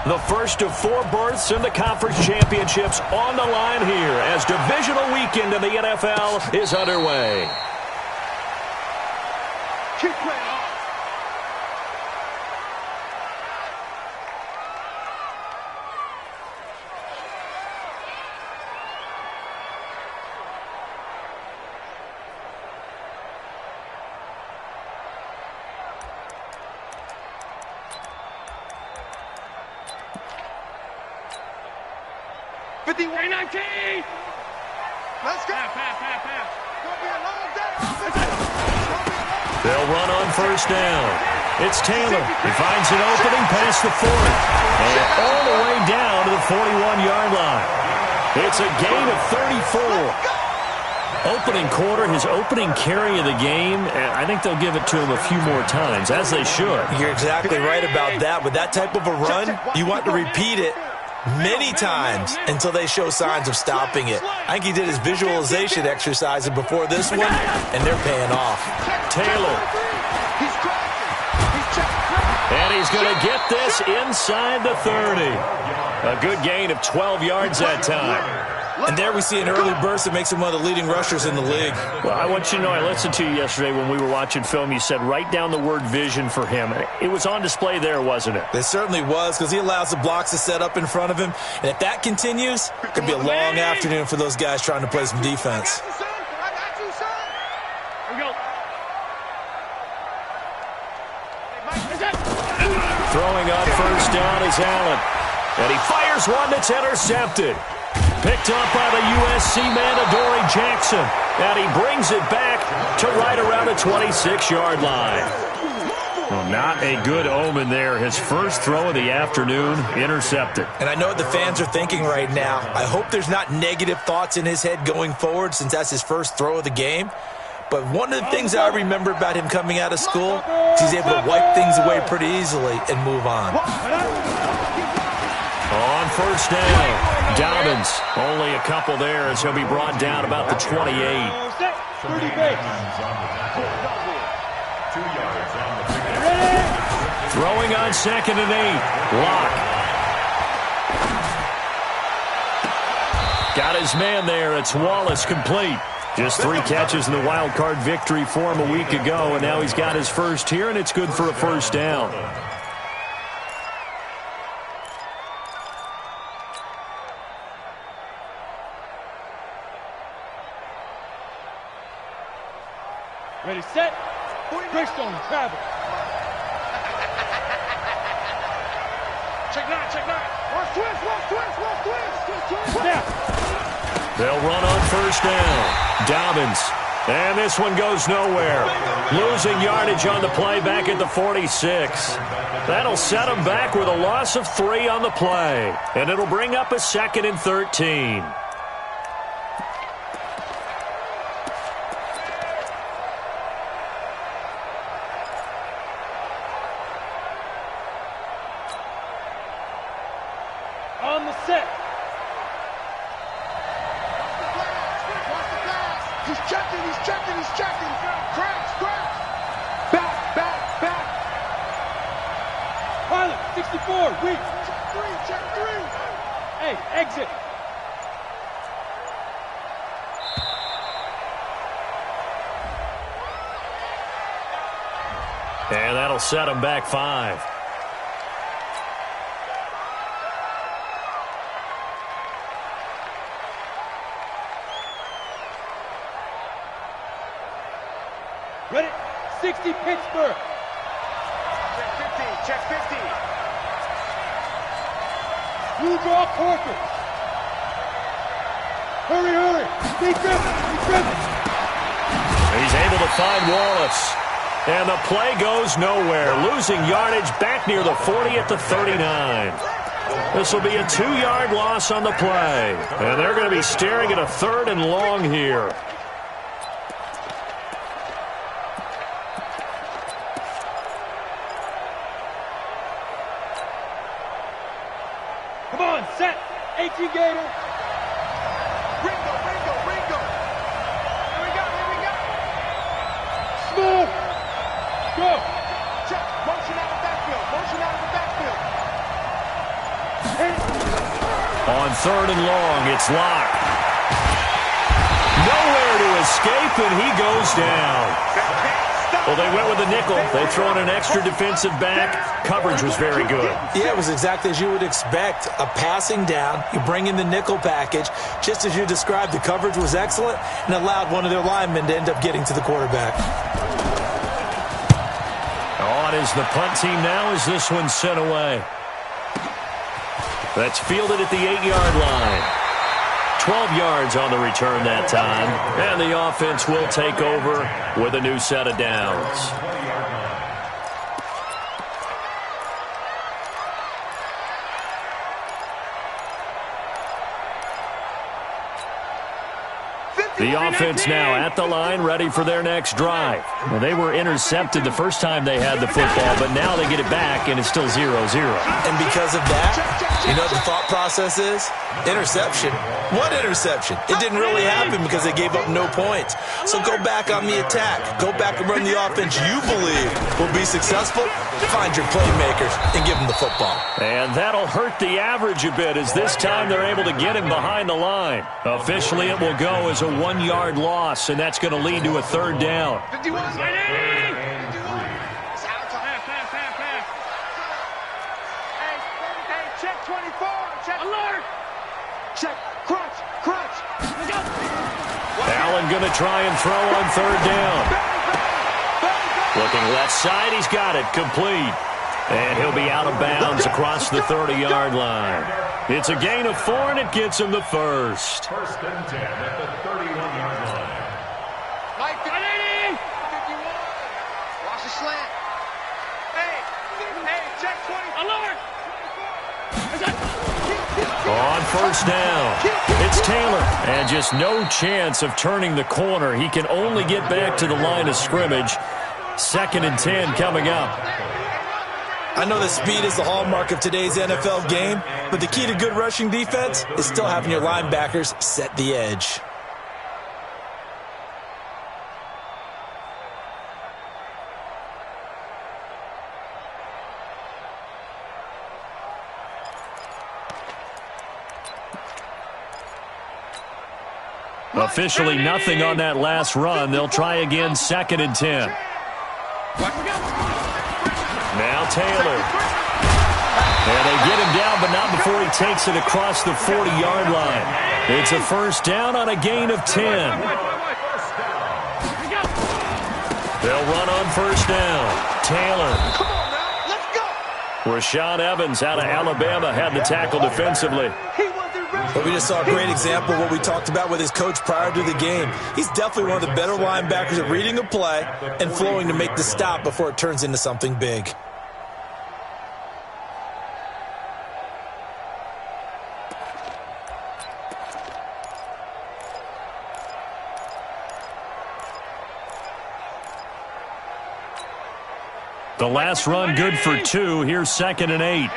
The first of 4 berths in the conference championships on the line here as divisional weekend in the NFL is underway. Keep playing. 51-19. Let's go. Pass. Gonna be a long day. They'll run on first down. It's Taylor. He finds an opening past the 40. And all the way down to the 41-yard line. It's a gain of 34. Opening quarter, his opening carry of the game, and I think they'll give it to him a few more times, as they should. You're exactly right about that. With that type of a run, you want to repeat it many times until they show signs of stopping it. I think he did his visualization exercise before this one, and they're paying off. Taylor. And he's going to get this inside the 30. A good gain of 12 yards that time. And there we see an early burst that makes him one of the leading rushers in the league. Well, I want you to know, I listened to you yesterday when we were watching film. You said write down the word vision for him. It was on display there, wasn't it? It certainly was, because he allows the blocks to set up in front of him. And if that continues, it could be a long afternoon for those guys trying to play some defense. Throwing on first down is Allen. And he fires one that's intercepted. Picked up by the USC man, Adoree Jackson. And he brings it back to right around the 26-yard line. Well, not a good omen there. His first throw of the afternoon, intercepted. And I know what the fans are thinking right now. I hope there's not negative thoughts in his head going forward, since that's his first throw of the game. But one of the things I remember about him coming out of school is he's able to wipe things away pretty easily and move on. On first down, Dobbins. Only a couple there as he'll be brought down about the 28. Throwing on 2nd and 8. Lock. Got his man there. It's Wallace, complete. Just 3 catches in the wild card victory for him a week ago, and now he's got his first here, and it's good for a first down. Ready, set. Brickstone, travel. Check 9. Watch twist. Now. They'll run on first down. Dobbins. And this one goes nowhere. Losing yardage on the play back at the 46. That'll set him back with a loss of 3 on the play. And it'll bring up a 2nd and 13. On the set. He's checking. Cracks. Back. Pilot, 64, weak. Check 3. Hey, exit. And that'll set him back 5. Ready, 60, Pittsburgh. Check 50. Blue draw, Corker. Hurry. Be driven. He's able to find Wallace. And the play goes nowhere. Losing yardage back near the 40 at the 39. This will be a 2-yard loss on the play. And they're going to be staring at a 3rd and long here. Come on, set. 18 Gator. Ringo. Here we go. Smooth. Go. Check. Motion out of the backfield. On 3rd and long, it's locked. Nowhere to escape, and he goes down. Well, they went with a nickel. They throw in an extra defensive back. Coverage was very good. Yeah, it was exactly as you would expect. A passing down. You bring in the nickel package. Just as you described, the coverage was excellent and allowed one of their linemen to end up getting to the quarterback. On is the punt team now as this one's sent away. That's fielded at the 8-yard line. 12 yards on the return that time. And the offense will take over with a new set of downs. The offense now at the line, ready for their next drive. Well, they were intercepted the first time they had the football, but now they get it back, and it's still 0-0. And because of that, you know what the thought process is? Interception. What interception? It didn't really happen because they gave up no points. So go back on the attack. Go back and run the offense you believe will be successful. Find your playmakers and give them the football. And that'll hurt the average a bit as this time they're able to get him behind the line. Officially, it will go as a 1-yard loss, and that's going to lead to a 3rd down. 51. Hey, check 24. Check alert. Check. Crunch. Allen going to try and throw on 3rd down. Looking left side, he's got it, complete. And he'll be out of bounds across the 30-yard line. It's a gain of 4, and it gets him the first. 1st and 10 at the 31-yard line. Mike, 51. Watch the slant. Hey, check 20. Alert. On 1st down, it's Taylor. And just no chance of turning the corner. He can only get back to the line of scrimmage. 2nd and 10 coming up. I know that speed is the hallmark of today's NFL game, but the key to good rushing defense is still having your linebackers set the edge. Officially nothing on that last run. They'll try again, 2nd and 10. Now Taylor. And they get him down, but not before he takes it across the 40-yard line. It's a 1st down on a gain of 10. They'll run on 1st down. Taylor. Come on now, let's go. Rashaan Evans out of Alabama had the tackle defensively. But we just saw a great example of what we talked about with his coach prior to the game. He's definitely one of the better linebackers at reading a play and flowing to make the stop before it turns into something big. The last run good for 2. Here's 2nd and 8.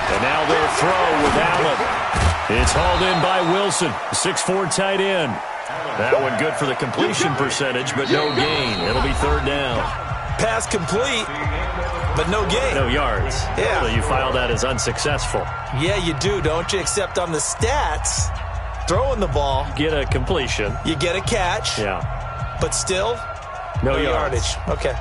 And now they'll throw with Allen. It's hauled in by Wilson, 6'4" tight end. That one good for the completion percentage, but no gain. It'll be 3rd down. Pass complete, but no gain. No yards. Yeah. So you file that as unsuccessful. Yeah, you do, don't you? Except on the stats, throwing the ball. Get a completion. You get a catch. Yeah. But still, no yardage. Okay.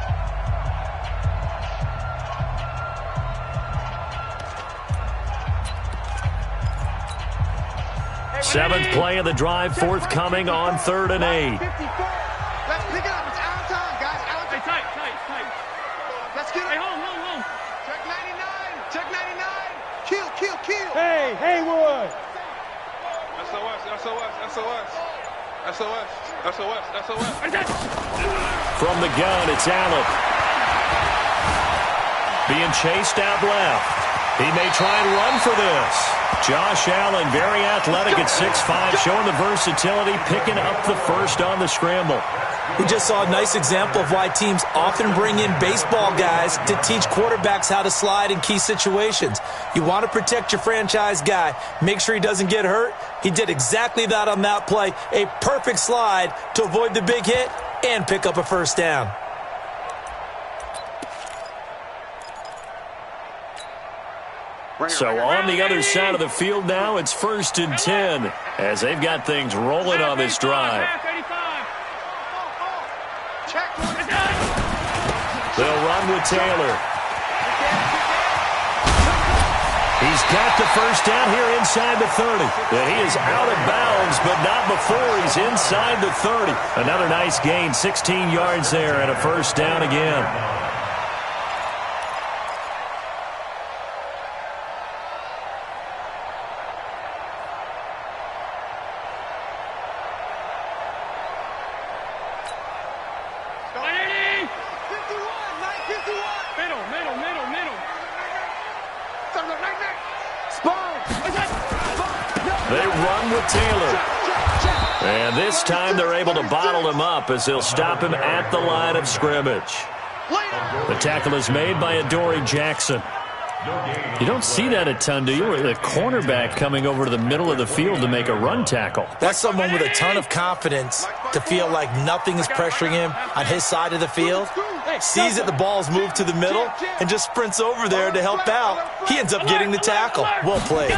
Seventh play of the drive, forthcoming on 3rd and 8. Let's pick it up. It's out of time, guys. Out of time. Tight. Let's get it. Hey, hold. Check 99. Check 99. Kill. Hey, Haywood. SOS. From the gun, it's Allen. Being chased out left. He may try and run for this. Josh Allen, very athletic at 6'5", showing the versatility, picking up the first on the scramble. We just saw a nice example of why teams often bring in baseball guys to teach quarterbacks how to slide in key situations. You want to protect your franchise guy. Make sure he doesn't get hurt. He did exactly that on that play. A perfect slide to avoid the big hit and pick up a 1st down. So on the other side of the field now, it's 1st and 10 as they've got things rolling on this drive. They'll run with Taylor. He's got the first down here inside the 30. And he is out of bounds, but not before he's inside the 30. Another nice gain, 16 yards there, and a first down again. They run with Taylor. And this time they're able to bottle him up as they'll stop him at the line of scrimmage. The tackle is made by Adoree Jackson. You don't see that a ton, do you? With a cornerback coming over to the middle of the field to make a run tackle. That's someone with a ton of confidence to feel like nothing is pressuring him on his side of the field. Sees that the ball's moved to the middle and just sprints over there to help out. He ends up getting the tackle. Well played.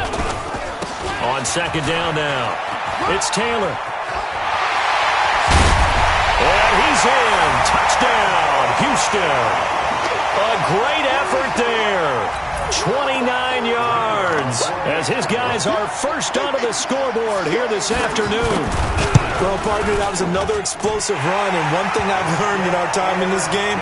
On second down now, it's Taylor. And he's in. Touchdown, Houston. A great effort there. 29 yards as his guys are first onto the scoreboard here this afternoon. Well, partner, that was another explosive run, and one thing I've learned in our time in this game,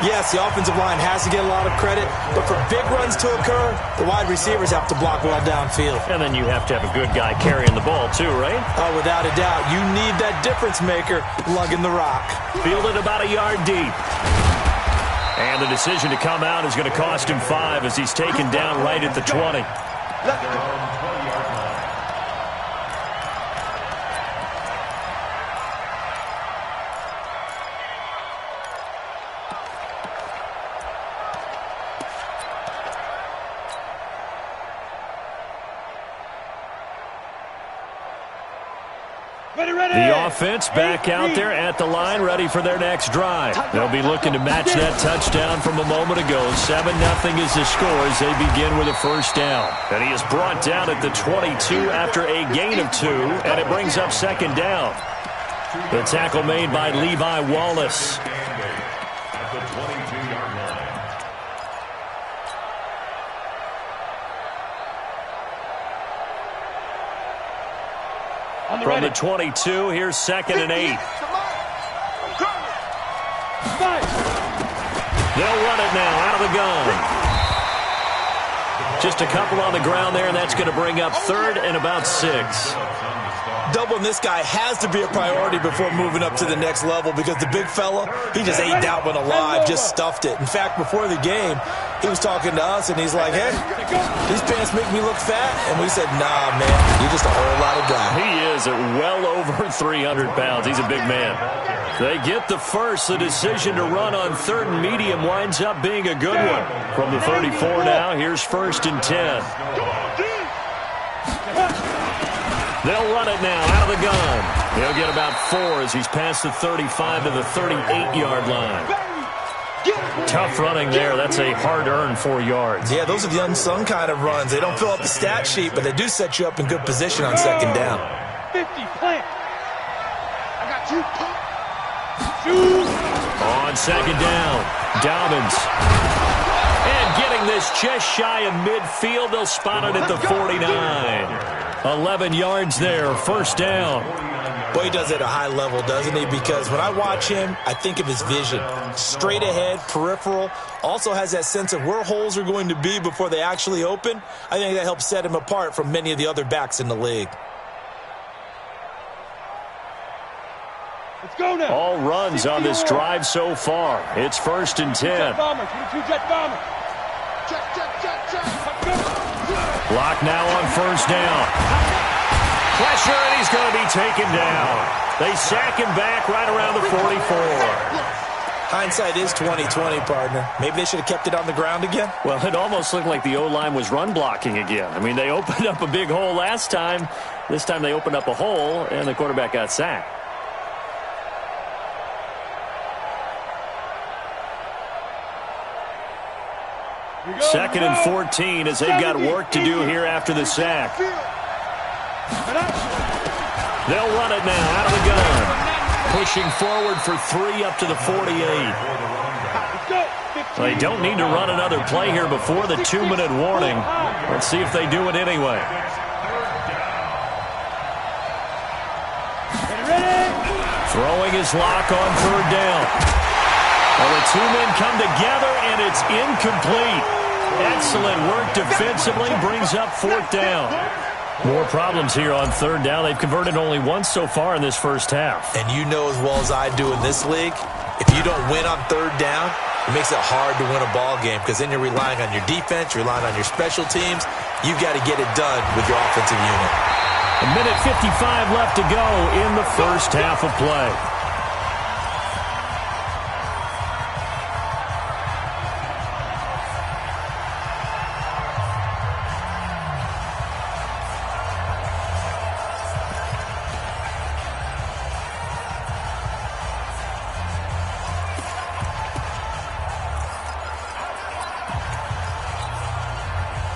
yes, the offensive line has to get a lot of credit, but for big runs to occur, the wide receivers have to block well downfield. And then you have to have a good guy carrying the ball too, right? Oh, without a doubt. You need that difference maker lugging the rock. Fielded about a yard deep. And the decision to come out is going to cost him 5 as he's taken down right at the 20. The offense back out there at the line, ready for their next drive. They'll be looking to match that touchdown from a moment ago. 7-0 is the score as they begin with a first down. And he is brought down at the 22 after a gain of 2, and it brings up second down. The tackle made by Levi Wallace. From the 22, here's 2nd and 8. They'll run it now out of the gun. Just a couple on the ground there, and that's going to bring up 3rd and about 6. Doubling this guy has to be a priority before moving up to the next level because the big fella, he just ate that one alive, just stuffed it. In fact, before the game, he was talking to us, and he's like, hey, these pants make me look fat. And we said, nah, man, you're just a whole lot of guy. He is at well over 300 pounds. He's a big man. They get the first. The decision to run on 3rd and medium winds up being a good one. From the 34 now, here's 1st and 10. They'll run it now out of the gun. He'll get about 4 as he's past the 35 to the 38-yard line. Tough running there. That's a hard-earned 4 yards. Yeah, those are the unsung kind of runs. They don't fill up the stat sheet, but they do set you up in good position on second down. 50, plant. I got you. On second down, Dobbins. And getting this just shy of midfield, they'll spot it at the 49. 11 yards there, first down. Boy, he does it at a high level, doesn't he? Because when I watch him, I think of his vision. Straight ahead, peripheral. Also has that sense of where holes are going to be before they actually open. I think that helps set him apart from many of the other backs in the league. Let's go now. All runs on this drive so far. It's 1st and 10. Jet bomber. 22 jet bomber. Block now on first down. Pressure, and he's going to be taken down. They sack him back right around the 44. Hindsight is 20/20, partner. Maybe they should have kept it on the ground again. Well, it almost looked like the O-line was run blocking again. I mean, they opened up a big hole last time. This time they opened up a hole, and the quarterback got sacked. 2nd and 14 as they've got work to do here after the sack. They'll run it now out of the gun. Pushing forward for 3 up to the 48. They don't need to run another play here before the 2-minute warning. Let's see if they do it anyway. Throwing his lock on 3rd down. Well, the 2 men come together, and it's incomplete. Excellent work defensively, brings up 4th down. More problems here on 3rd down. They've converted only once so far in this first half. And you know as well as I do in this league, if you don't win on 3rd down, it makes it hard to win a ball game because then you're relying on your defense, you're relying on your special teams. You've got to get it done with your offensive unit. A minute 55 left to go in the first half of play.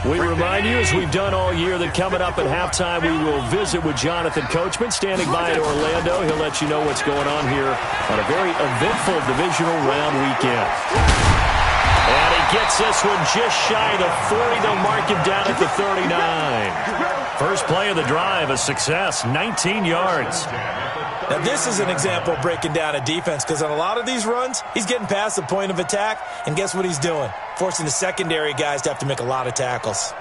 We remind you, as we've done all year, that coming up at halftime, we will visit with Jonathan Coachman, standing by in Orlando. He'll let you know what's going on here on a very eventful divisional round weekend. And he gets this one just shy of the 40. They'll mark him down at the 39. First play of the drive, a success, 19 yards. Now, this is an example of breaking down a defense because on a lot of these runs, he's getting past the point of attack, and guess what he's doing? Forcing the secondary guys to have to make a lot of tackles.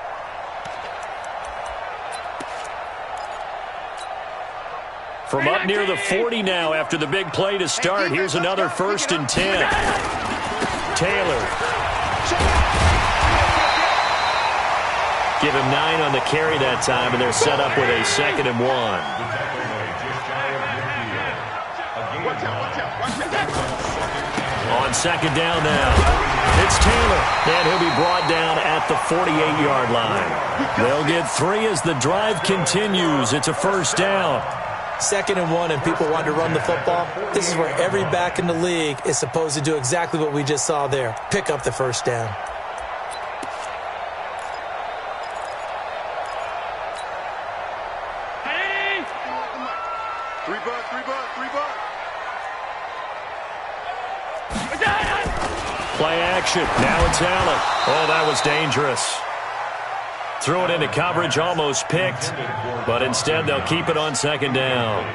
From up near the 40 now after the big play to start, here's another 1st and 10. Taylor. Give him 9 on the carry that time, and they're set up with a 2nd and 1. On 2nd down now, it's Taylor, and he'll be brought down at the 48-yard line. They'll get 3 as the drive continues. It's a 1st down. 2nd and 1, and people want to run the football. This is where every back in the league is supposed to do exactly what we just saw there. Pick up the 1st down. Play action. Now it's Allen. Oh, that was dangerous. Threw it into coverage, almost picked, but instead they'll keep it on 2nd down.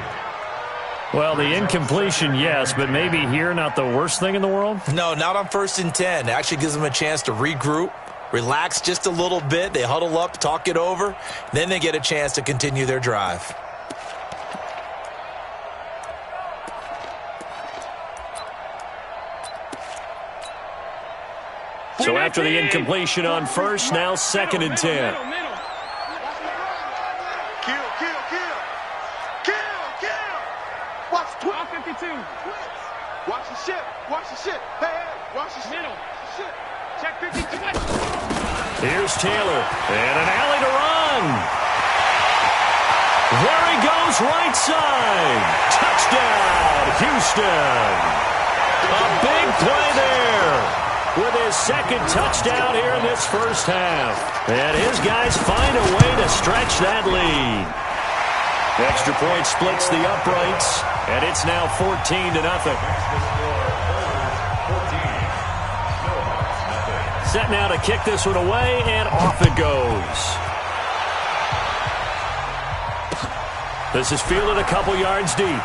Well, the incompletion, yes, but maybe here not the worst thing in the world? No, not on 1st and 10. It actually gives them a chance to regroup, relax just a little bit. They huddle up, talk it over. Then they get a chance to continue their drive. So after the incompletion on 1st, now 2nd and 10. Watch 1252. Watch the ship. Watch the ship. Hey, watch the middle. Ship. Check 52. Here's Taylor. And an alley to run. There he goes, right side. Touchdown, Houston. A big play there with his 2nd touchdown here in this first half. And his guys find a way to stretch that lead. Extra point splits the uprights, and it's now 14-0. Set now to kick this one away, and off it goes. This is fielded a couple yards deep.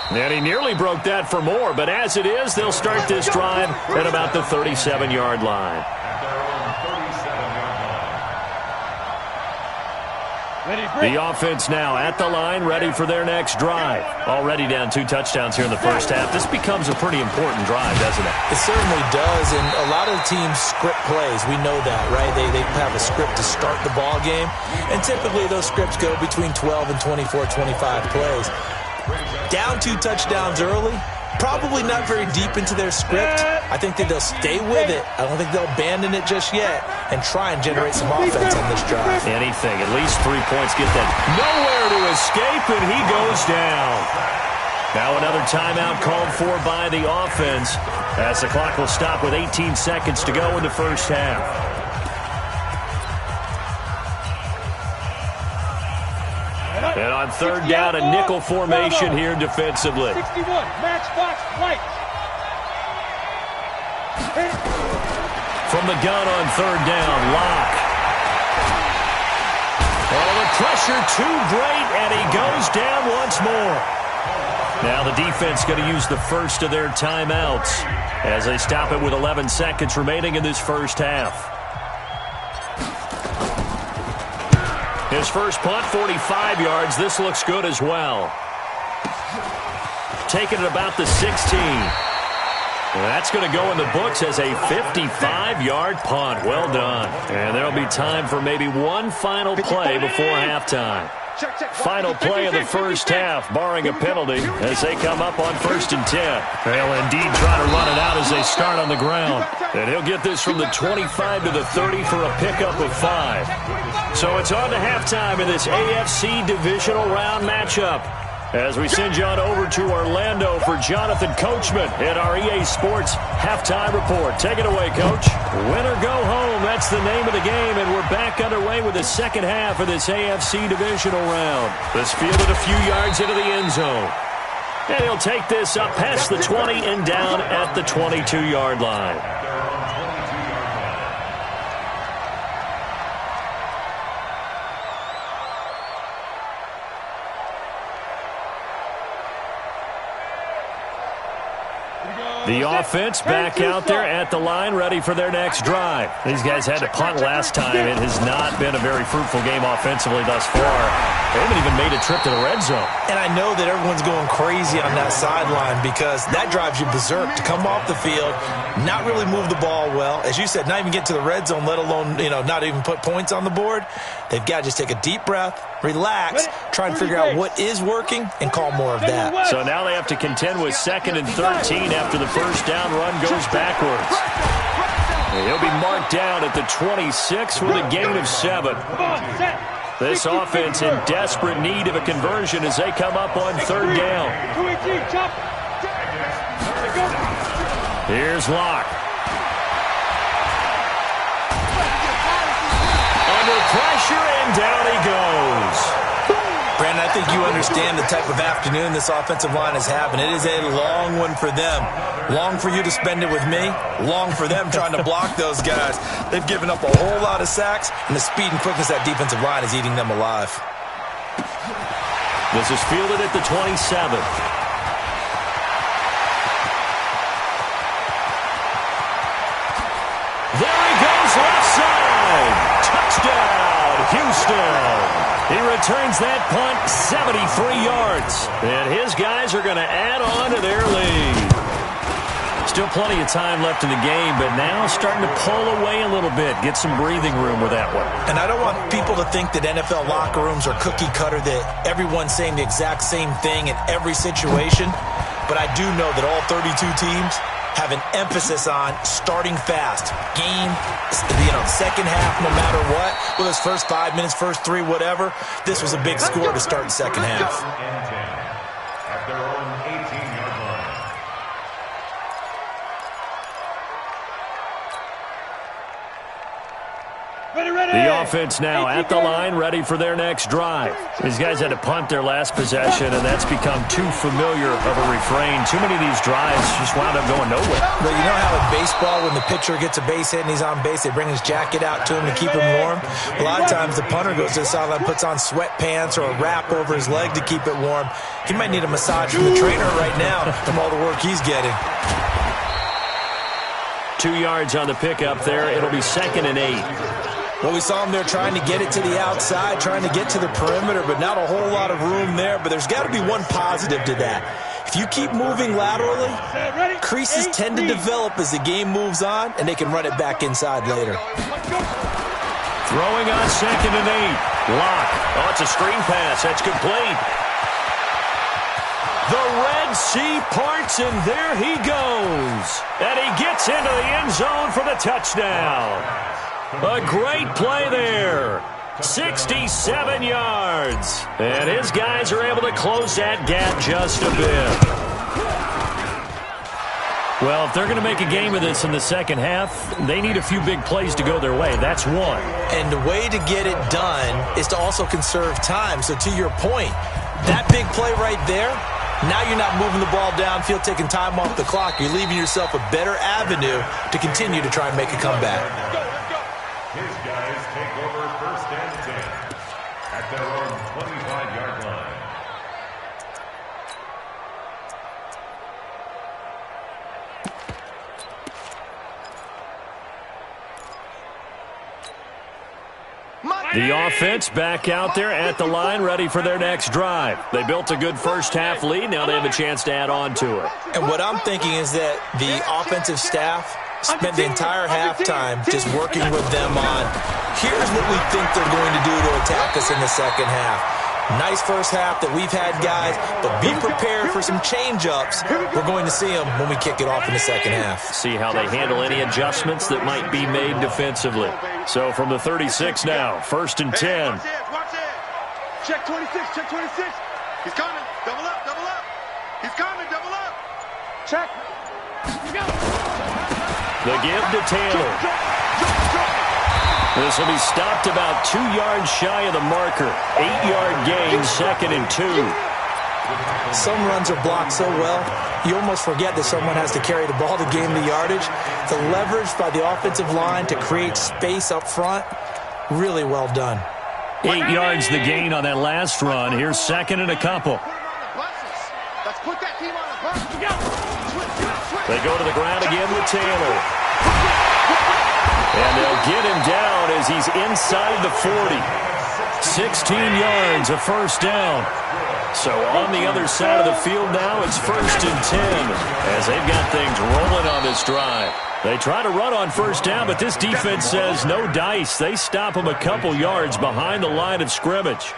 And he nearly broke that for more, but as it is, they'll start this drive at about the 37-yard line. The offense now at the line, ready for their next drive. Already down 2 touchdowns here in the first half. This becomes a pretty important drive, doesn't it? It certainly does, and a lot of teams script plays. We know that, right? They have a script to start the ball game, and typically those scripts go between 12 and 24, 25 plays. Down 2 touchdowns early, probably not very deep into their script. I think that they'll stay with it. I don't think they'll abandon it just yet and try and generate some offense on this drive. Anything, at least 3 points, get that. Nowhere to escape, and he goes down. Now another timeout called for by the offense as the clock will stop with 18 seconds to go in the first half. And on third down, a nickel formation here defensively. 61, matchbox right. From the gun on third down, Locke. Oh, the pressure too great, and he goes down once more. Now the defense going to use the first of their timeouts as they stop it with 11 seconds remaining in this first half. His first punt, 45 yards. This looks good as well. Taking it about the 16. That's going to go in the books as a 55-yard punt. Well done. And there'll be time for maybe one final play before halftime. Final play of the first half, barring a penalty, as they come up on 1st and 10. They'll indeed try to run it out as they start on the ground. And he'll get this from the 25 to the 30 for a pickup of 5. So it's on to halftime in this AFC divisional round matchup. As we send you on over to Orlando for Jonathan Coachman in our EA Sports Halftime Report. Take it away, Coach. Win or go home, that's the name of the game, and we're back underway with the second half of this AFC divisional round. This fielded a few yards into the end zone. And he'll take this up past the 20 and down at the 22-yard line. The offense back out there at the line, ready for their next drive. These guys had to punt last time. It has not been a very fruitful game offensively thus far. They haven't even made a trip to the red zone. And I know that everyone's going crazy on that sideline because that drives you berserk to come off the field, not really move the ball well. As you said, not even get to the red zone, let alone, not even put points on the board. They've got to just take a deep breath, relax, try and figure out what is working, and call more of that. So now they have to contend with 2nd and 13 after the first down run goes backwards. He'll be marked down at the 26 with a gain of 7. This offense in desperate need of a conversion as they come up on 3rd down. Here's Locke. Under pressure, and down he goes. Brandon, I think you understand the type of afternoon this offensive line is having. It is a long one for them. Long for you to spend it with me. Long for them trying to block those guys. They've given up a whole lot of sacks, and the speed and quickness of that defensive line is eating them alive. This is fielded at the 27. There he goes, left side. Touchdown, Houston. He returns that punt 73 yards. And his guys are going to add on to their lead. Still plenty of time left in the game, but now starting to pull away a little bit. Get some breathing room with that one. And I don't want people to think that NFL locker rooms are cookie cutter, that everyone's saying the exact same thing in every situation. But I do know that all 32 teams have an emphasis on starting fast. Game, second half, no matter what. Whether it's first 5 minutes, first 3, whatever. This was a big score to start the second half. At their own 18-yard line. The offense now at the line, ready for their next drive. These guys had to punt their last possession, and that's become too familiar of a refrain. Too many of these drives just wound up going nowhere. But you know how in baseball, when the pitcher gets a base hit and he's on base, they bring his jacket out to him to keep him warm? A lot of times the punter goes to the sideline, puts on sweatpants or a wrap over his leg to keep it warm. He might need a massage from the trainer right now from all the work he's getting. 2 yards on the pickup there. It'll be 2nd and 8. Well, we saw him there trying to get it to the outside, trying to get to the perimeter, but not a whole lot of room there. But there's got to be one positive to that. If you keep moving laterally, creases tend to develop as the game moves on, and they can run it back inside later. Throwing on 2nd and 8. Locke. Oh, it's a screen pass. That's complete. The Red Sea parts, and there he goes. And he gets into the end zone for the touchdown. A great play there. 67 yards. And his guys are able to close that gap just a bit. Well, if they're going to make a game of this in the second half, they need a few big plays to go their way. That's one. And the way to get it done is to also conserve time. So to your point, that big play right there, now you're not moving the ball downfield, taking time off the clock. You're leaving yourself a better avenue to continue to try and make a comeback. His guys take over 1st and 10 at their own 25-yard line. The offense back out there at the line, ready for their next drive. They built a good first half lead. Now they have a chance to add on to it. And what I'm thinking is that the offensive staff spent the entire halftime just working with them on, here's what we think they're going to do to attack us in the second half. Nice first half that we've had, guys, but be prepared for some change-ups. We're going to see them when we kick it off in the second half. See how they handle any adjustments that might be made defensively. So from the 36 now, 1st and 10. Watch it. Check 26, check 26. He's coming. Double up, double up. He's coming, double up. Check. The give to Taylor. This will be stopped about 2 yards shy of the marker. 8-yard gain, 2nd and 2. Some runs are blocked so well, you almost forget that someone has to carry the ball to gain the yardage. The leverage by the offensive line to create space up front, really well done. 8 yards the gain on that last run. Here's 2nd and a couple. Let's put that team on the bus. They go to the ground again with Taylor. And they'll get him down as he's inside the 40. 16 yards, a first down. So on the other side of the field now, it's 1st and 10 as they've got things rolling on this drive. They try to run on first down, but this defense says no dice. They stop him a couple yards behind the line of scrimmage.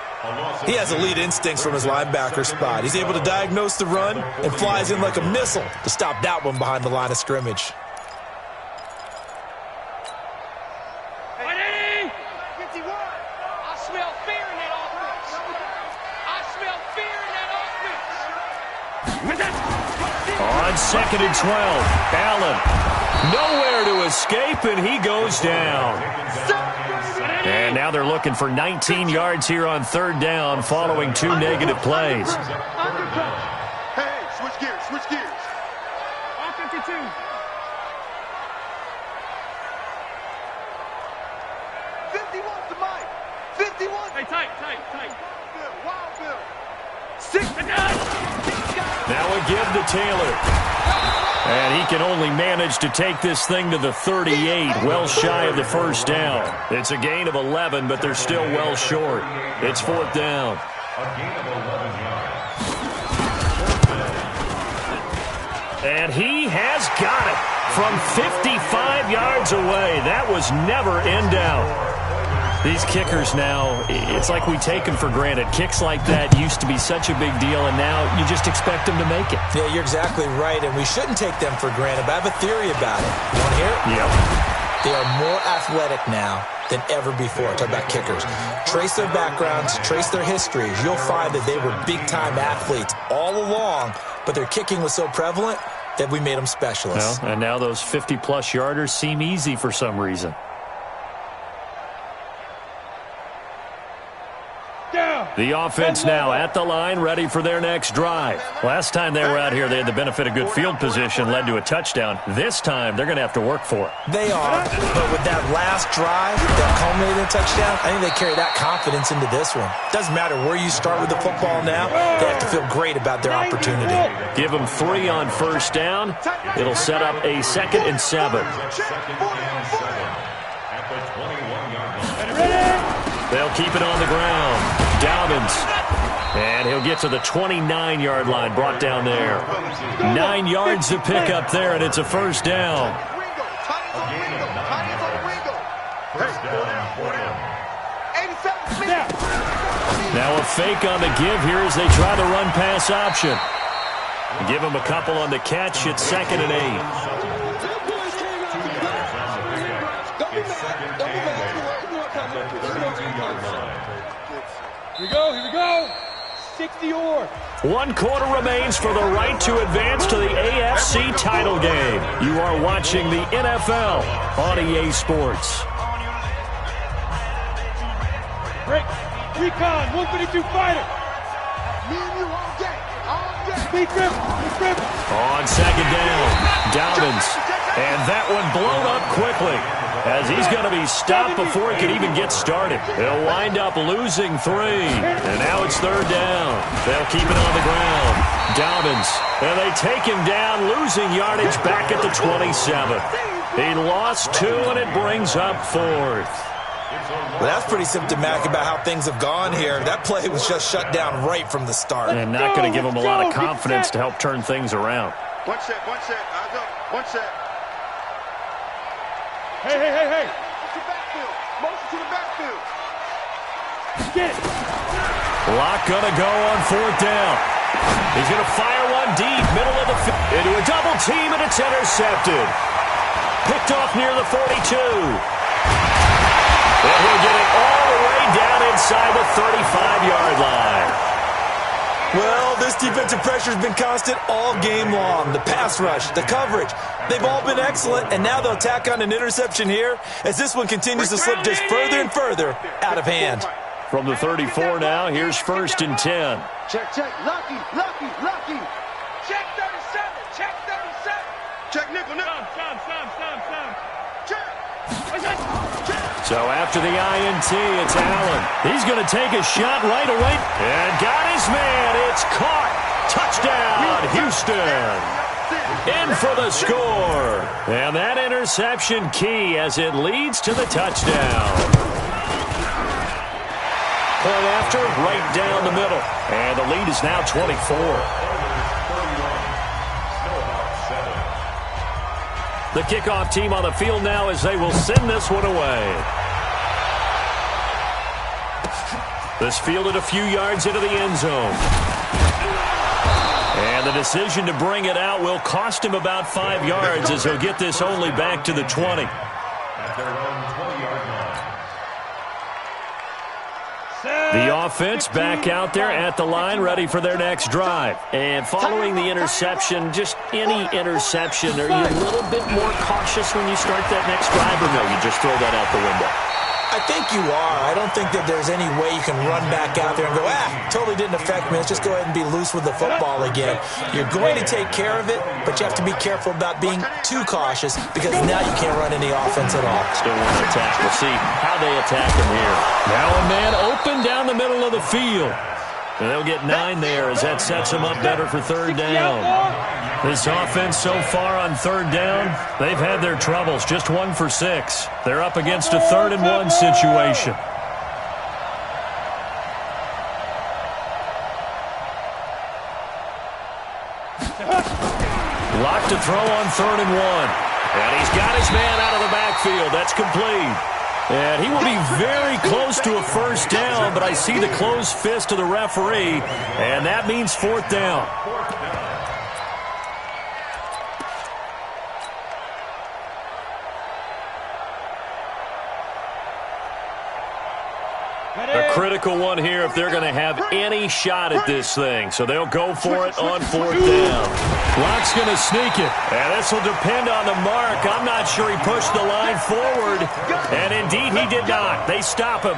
He has elite instincts from his linebacker spot. He's able to diagnose the run and flies in like a missile to stop that one behind the line of scrimmage. 51. I smell fear in that offense. I smell fear in that offense. On 2nd and 12, Allen nowhere to escape, and he goes down. And now they're looking for 19 yards here on 3rd down following 2 negative plays. Hey, switch gears, switch gears. On 52. 51 to Mike. 51. Hey, tight. Wild Bill. 6. Now a give to Taylor. And he can only manage to take this thing to the 38, well shy of the first down. It's a gain of 11, but they're still well short. It's 4th down. A gain of 11 yards. And he has got it from 55 yards away. That was never in doubt. These kickers now, it's like we take them for granted. Kicks like that used to be such a big deal, and now you just expect them to make it. Yeah, you're exactly right, and we shouldn't take them for granted, but I have a theory about it. You want to hear it? Yep. They are more athletic now than ever before. Talk about kickers. Trace their backgrounds, trace their histories. You'll find that they were big-time athletes all along, but their kicking was so prevalent that we made them specialists. Well, and now those 50-plus yarders seem easy for some reason. The offense now at the line, ready for their next drive. Last time they were out here, they had the benefit of good field position, led to a touchdown. This time, they're going to have to work for it. They are, but with that last drive that culminated in a touchdown, I think they carry that confidence into this one. Doesn't matter where you start with the football now, they have to feel great about their opportunity. Give them 3 on first down. It'll set up a 2nd and 7. At the 21-yard line. They'll keep it on the ground. Dobbins. And he'll get to the 29-yard line, brought down there. 9 yards to pick up there, and it's a first down. Now a fake on the give here as they try the run-pass option. Give him a couple on the catch. It's 2nd and 8. Here we go. 60 or. 1 quarter remains for the right to advance to the AFC title game. You are watching the NFL on EA Sports. Break. Recon, 152 fighter. Me and you all day. All day. Speed grip. On second down, Dobbins. And that one blown up quickly as he's going to be stopped before it can even get started. They'll wind up losing 3. And now it's third down. They'll keep it on the ground. Dobbins. And they take him down, losing yardage back at the 27. He lost 2, and it brings up 4th. Well, that's pretty symptomatic about how things have gone here. That play was just shut down right from the start. And not going to give him a lot of confidence to help turn things around. One set. Eyes up. One set. Hey. To backfield. Motion to the backfield. Get. Lock going to go on 4th down. He's going to fire one deep, middle of the field, into a double team, and it's intercepted. Picked off near the 42. And he'll get it all the way down inside the 35-yard line. Well, this defensive pressure has been constant all game long. The pass rush, the coverage, they've all been excellent, and now they'll tack on an interception here as this one continues to slip just further and further out of hand. From the 34 now, here's 1st and 10. Check. Lucky. Check 37. Check nickel. Stop. Check. So after the INT, it's Allen. He's going to take a shot right away. And got his man. It's caught. Touchdown, Houston. In for the score. And that interception key as it leads to the touchdown. Point after, right down the middle. And the lead is now 24. The kickoff team on the field now as they will send this one away. This fielded a few yards into the end zone. And the decision to bring it out will cost him about 5 yards as he'll get this only back to the 20. At their own 20-yard line. The offense back out there at the line, ready for their next drive. And following the interception, just any interception, are you a little bit more cautious when you start that next drive, or no, you just throw that out the window? I think you are. I don't think that there's any way you can run back out there and go, totally didn't affect me. Let's just go ahead and be loose with the football again. You're going to take care of it, but you have to be careful about being too cautious because now you can't run any offense at all. Still want to attack. We'll see how they attack him here. Now a man open down the middle of the field. And they'll get 9 there as that sets them up better for third down. This offense so far on third down, they've had their troubles. Just 1 for 6. They're up against a 3rd and 1 situation. Locked to throw on 3rd and 1. And he's got his man out of the backfield. That's complete. And he will be very close to a first down, but I see the closed fist of the referee, and that means 4th down. A critical one here if they're going to have any shot at this thing. So they'll go for it on 4th down. Lock's going to sneak it. And this will depend on the mark. I'm not sure he pushed the line forward. And indeed, he did not. They stop him.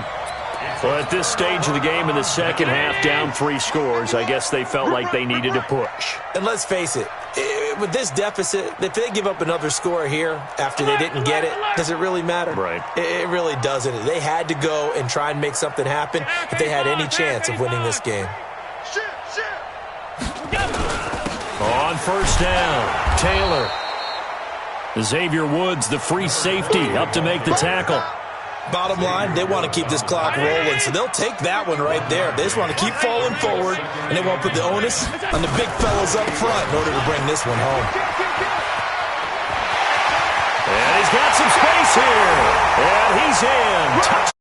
Well, at this stage of the game in the second half, down 3 scores, I guess they felt like they needed to push. And let's face it, with this deficit, if they give up another score here after they didn't get it, does it really matter? Right. It really doesn't. They had to go and try and make something happen if they had any chance of winning this game. On first down, Taylor. Xavier Woods, the free safety, up to make the tackle. Bottom line, they want to keep this clock rolling, so they'll take that one right there. They just want to keep falling forward, and they want to put the onus on the big fellas up front in order to bring this one home. And he's got some space here, and he's in.